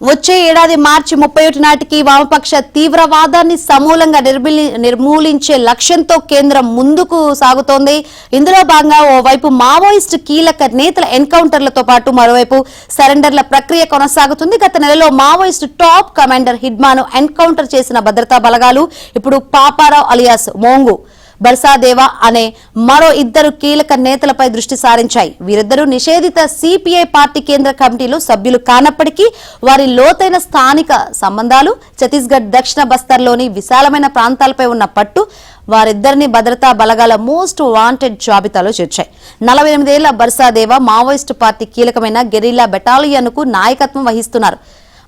వచ్చే ఏడాది మార్చి 31 నాటికి వామపక్ష తీవ్రవాదాన్ని సమూలంగా నిర్మూలించే లక్ష్యంతో కేంద్రం ముందుకు సాగుతోంది. ఇందులో భాగంగా ఓవైపు మావోయిస్టు కీలక నేతల ఎన్కౌంటర్లతో పాటు మరోవైపు సరెండర్ల ప్రక్రియ కొనసాగుతుంది. గత నెలలో మావోయిస్టు టాప్ కమాండర్ హిడ్మాను ఎన్కౌంటర్ చేసిన భద్రతా బలగాలు ఇప్పుడు పాపారావు అలియాస్ మోంగు బర్సాదేవా అనే మరో ఇద్దరు కీలక నేతలపై దృష్టి సారించాయి. వీరిద్దరూ నిషేధిత సిపిఐ పార్టీ కేంద్ర కమిటీలో సభ్యులు కానప్పటికీ వారి లోతైన స్థానిక సంబంధాలు, ఛత్తీస్గఢ్ దక్షిణ బస్తర్లోని విశాలమైన ప్రాంతాలపై ఉన్న పట్టు వారిద్దరిని భద్రతా బలగాల మోస్ట్ వాంటెడ్ జాబితాలో చేర్చాయి. 48 ఏళ్ల బర్సాదేవా మావోయిస్టు పార్టీ కీలకమైన గెరిల్లా బెటాలియన్కు నాయకత్వం వహిస్తున్నారు.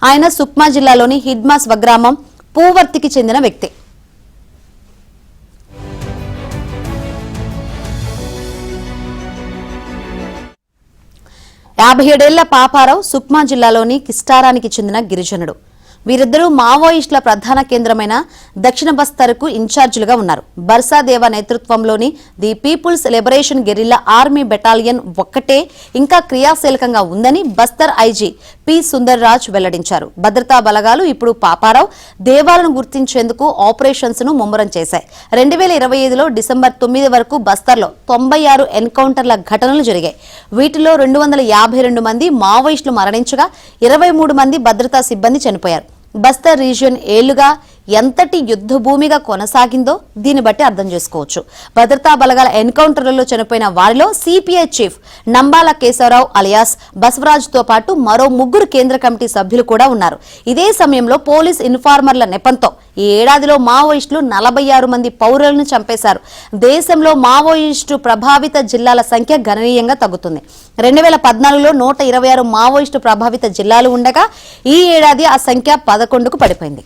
ఆయన సుక్మా జిల్లాలోని హిడ్మా స్వగ్రామం పూవర్తికి చెందిన వ్యక్తి. 57 ఏళ్ల పాపారావు సుక్మా జిల్లాలోని కిస్టారానికి చెందిన గిరిజనుడు. వీరిద్దరూ మావోయిస్టుల ప్రధాన కేంద్రమైన దక్షిణ బస్తర్కు ఇన్ఛార్జీలుగా ఉన్నారు. బర్సాదేవా నేతృత్వంలోని the people's liberation guerrilla army battalion ఒక్కటే ఇంకా క్రియాశీలకంగా ఉందని బస్తర్ ఐజీ పి సుందర్ రాజ్ వెల్లడించారు. భద్రతా బలగాలు ఇప్పుడు పాపారావు దేవాలను గుర్తించేందుకు ఆపరేషన్స్ ను ముమ్మరం చేశాయి. 2025లో డిసెంబర్ 9 వరకు బస్తర్లో 96 ఎన్కౌంటర్ల ఘటనలు జరిగాయి. వీటిలో 252 మంది మావోయిస్టులు మరణించగా 23 మంది భద్రతా సిబ్బంది చనిపోయారు. బస్తర్ రీజియన్ ఏళ్లుగా ఎంతటి యుద్ధ భూమిగా కొనసాగిందో దీన్ని బట్టి అర్థం చేసుకోవచ్చు. భద్రతా బలగాల ఎన్కౌంటర్లలో చనిపోయిన వారిలో CPI chief Nambala Keshava Rao alias Basavaraj తో పాటు మరో 3 కేంద్ర కమిటీ సభ్యులు కూడా ఉన్నారు. ఇదే సమయంలో పోలీస్ ఇన్ఫార్మర్ల నెపంతో ఈ ఏడాదిలో మావోయిస్టులు 46 మంది పౌరులను చంపేశారు. దేశంలో మావోయిస్టు ప్రభావిత జిల్లాల సంఖ్య గణనీయంగా తగ్గుతుంది. 2014లో 126 మావోయిస్టు ప్రభావిత జిల్లాలు ఉండగా ఈ ఏడాది ఆ సంఖ్య 11కు పడిపోయింది.